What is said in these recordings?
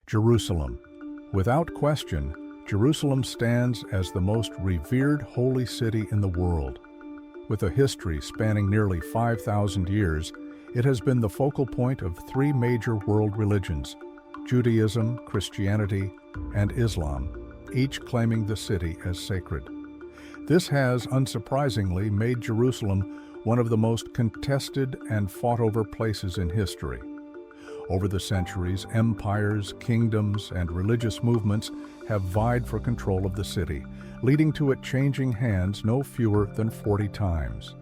Jerusalem. Without question, Jerusalem stands as the most revered holy city in the world. With a history spanning nearly 5,000 years, it has been the focal point of three major world religions: Judaism, Christianity, and Islam, each claiming the city as sacred. This has, unsurprisingly, made Jerusalem one of the most contested and fought-over places in history. Over the centuries, empires, kingdoms, and religious movements have vied for control of the city, leading to it changing hands no fewer than 40 times.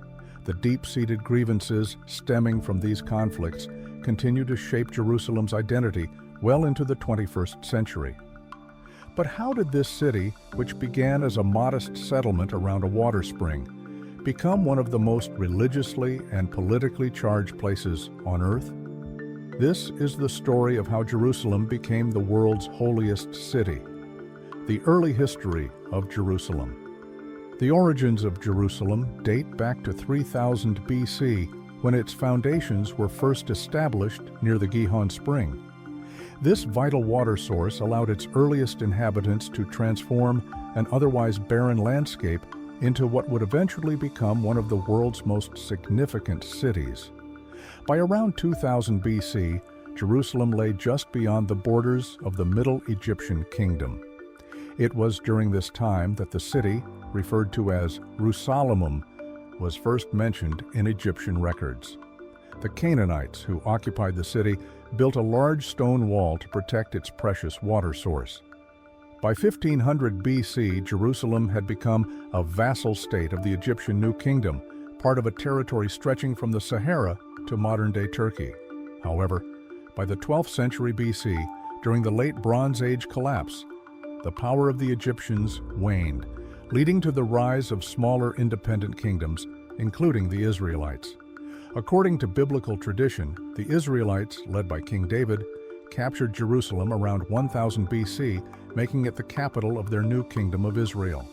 The deep-seated grievances stemming from these conflicts continue to shape Jerusalem's identity well into the 21st century. But how did this city, which began as a modest settlement around a water spring, become one of the most religiously and politically charged places on earth? This is the story of how Jerusalem became the world's holiest city. The early history of Jerusalem. The origins of Jerusalem date back to 3000 BC, when its foundations were first established near the Gihon Spring. This vital water source allowed its earliest inhabitants to transform an otherwise barren landscape into what would eventually become one of the world's most significant cities. By around 2000 BC, Jerusalem lay just beyond the borders of the Middle Egyptian kingdom. It was during this time that the city, referred to as Rusalamum, was first mentioned in Egyptian records. The Canaanites, who occupied the city, built a large stone wall to protect its precious water source. By 1500 BC, Jerusalem had become a vassal state of the Egyptian New Kingdom, part of a territory stretching from the Sahara to modern-day Turkey. However, by the 12th century BC, during the late Bronze Age collapse, the power of the Egyptians waned, leading to the rise of smaller independent kingdoms, including the Israelites. According to biblical tradition, the Israelites, led by King David, captured Jerusalem around 1000 BC, making it the capital of their new kingdom of Israel.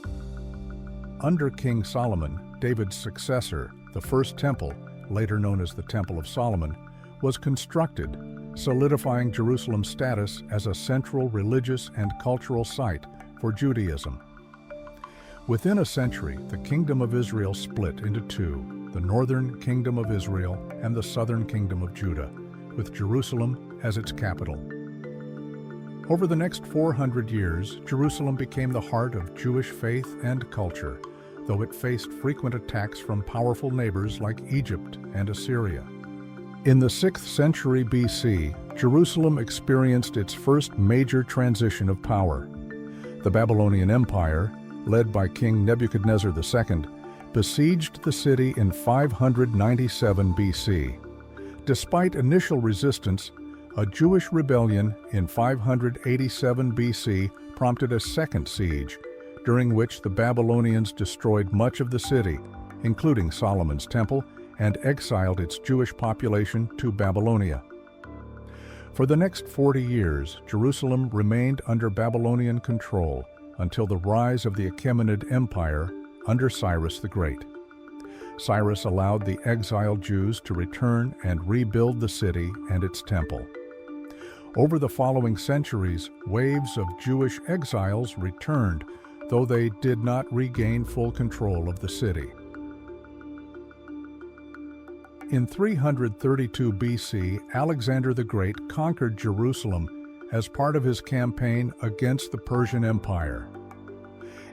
Under King Solomon, David's successor, the first temple, later known as the Temple of Solomon, was constructed, solidifying Jerusalem's status as a central religious and cultural site for Judaism. Within a century, the Kingdom of Israel split into two: the Northern Kingdom of Israel and the Southern Kingdom of Judah, with Jerusalem as its capital. Over the next 400 years, Jerusalem became the heart of Jewish faith and culture, though it faced frequent attacks from powerful neighbors like Egypt and Assyria. In the 6th century BC, Jerusalem experienced its first major transition of power. The Babylonian Empire, led by King Nebuchadnezzar II, besieged the city in 597 BC. Despite initial resistance, a Jewish rebellion in 587 BC prompted a second siege, during which the Babylonians destroyed much of the city, including Solomon's temple, and exiled its Jewish population to Babylonia. For the next 40 years, Jerusalem remained under Babylonian control until the rise of the Achaemenid Empire under Cyrus the Great. Cyrus allowed the exiled Jews to return and rebuild the city and its temple. Over the following centuries, waves of Jewish exiles returned, though they did not regain full control of the city. In 332 BC, Alexander the Great conquered Jerusalem as part of his campaign against the Persian Empire.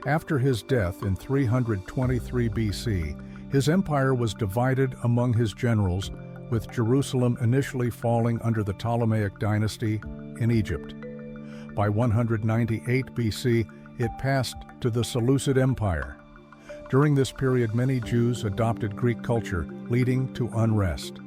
After his death in 323 BC, his empire was divided among his generals, with Jerusalem initially falling under the Ptolemaic dynasty in Egypt. By 198 BC, it passed to the Seleucid Empire. During this period, many Jews adopted Greek culture, leading to unrest.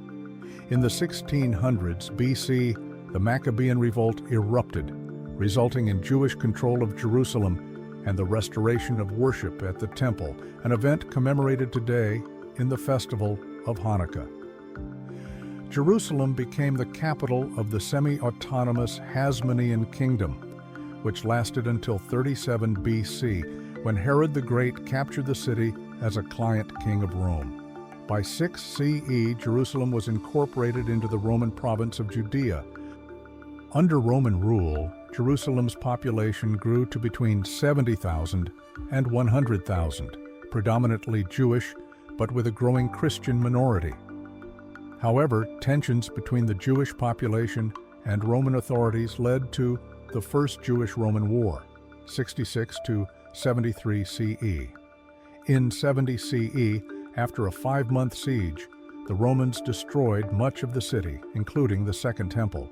In the 1600s BC, the Maccabean Revolt erupted, resulting in Jewish control of Jerusalem and the restoration of worship at the Temple, an event commemorated today in the festival of Hanukkah. Jerusalem became the capital of the semi-autonomous Hasmonean Kingdom, which lasted until 37 BC, when Herod the Great captured the city as a client king of Rome. By 6 CE, Jerusalem was incorporated into the Roman province of Judea. Under Roman rule, Jerusalem's population grew to between 70,000 and 100,000, predominantly Jewish, but with a growing Christian minority. However, tensions between the Jewish population and Roman authorities led to the First Jewish-Roman War, 66 to 73 CE. In 70 CE, after a 5-month siege, the Romans destroyed much of the city, including the Second Temple.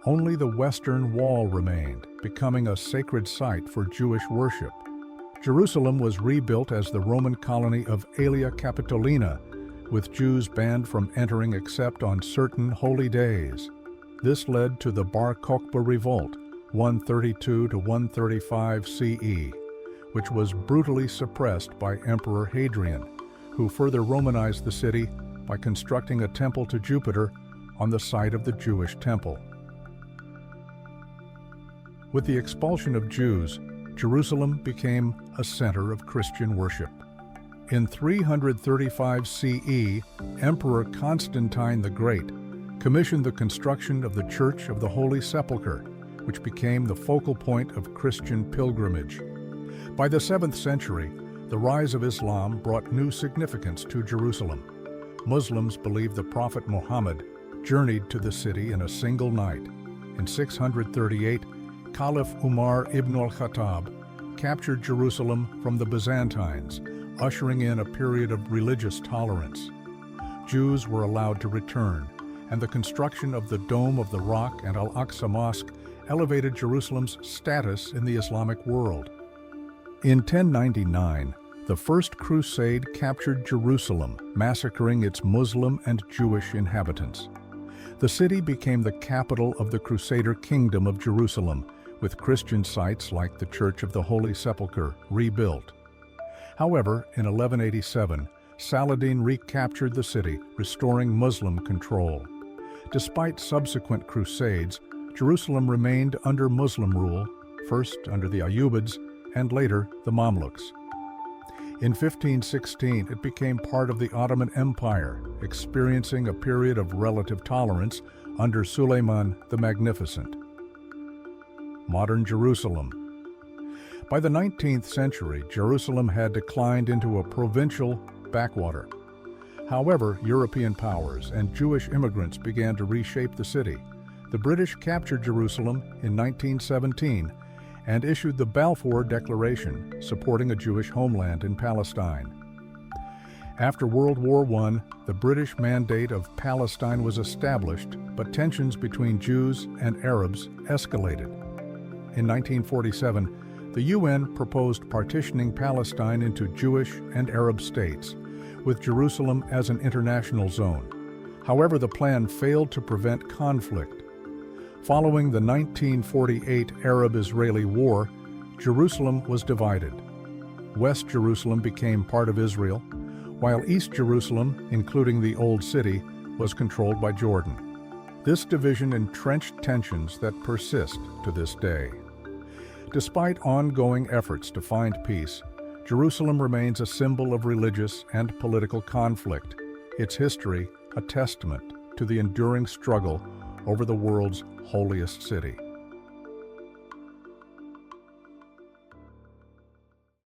Only the western wall remained, becoming a sacred site for Jewish worship. Jerusalem was rebuilt as the Roman colony of Aelia Capitolina, with Jews banned from entering except on certain holy days. This led to the Bar Kokhba Revolt, 132 to 135 CE, which was brutally suppressed by Emperor Hadrian, who further Romanized the city by constructing a temple to Jupiter on the site of the Jewish temple. With the expulsion of Jews, Jerusalem became a center of Christian worship. In 335 CE, Emperor Constantine the Great commissioned the construction of the Church of the Holy Sepulchre, which became the focal point of Christian pilgrimage. By the 7th century, the rise of Islam brought new significance to Jerusalem. Muslims believe the Prophet Muhammad journeyed to the city in a single night. In 638, Caliph Umar ibn al-Khattab captured Jerusalem from the Byzantines, ushering in a period of religious tolerance. Jews were allowed to return, and the construction of the Dome of the Rock and Al-Aqsa Mosque elevated Jerusalem's status in the Islamic world. In 1099, the First Crusade captured Jerusalem, massacring its Muslim and Jewish inhabitants. The city became the capital of the Crusader Kingdom of Jerusalem, with Christian sites like the Church of the Holy Sepulchre rebuilt. However, in 1187, Saladin recaptured the city, restoring Muslim control. Despite subsequent crusades, Jerusalem remained under Muslim rule, first under the Ayyubids and later the Mamluks. In 1516, it became part of the Ottoman Empire, experiencing a period of relative tolerance under Suleiman the Magnificent. Modern Jerusalem. By the 19th century, Jerusalem had declined into a provincial backwater. However, European powers and Jewish immigrants began to reshape the city. The British captured Jerusalem in 1917 and issued the Balfour Declaration, supporting a Jewish homeland in Palestine. After World War I, the British Mandate of Palestine was established, but tensions between Jews and Arabs escalated. In 1947, the UN proposed partitioning Palestine into Jewish and Arab states, with Jerusalem as an international zone. However, the plan failed to prevent conflict. Following the 1948 Arab-Israeli War, Jerusalem was divided. West Jerusalem became part of Israel, while East Jerusalem, including the Old City, was controlled by Jordan. This division entrenched tensions that persist to this day. Despite ongoing efforts to find peace, Jerusalem remains a symbol of religious and political conflict, its history a testament to the enduring struggle over the world's holiest city.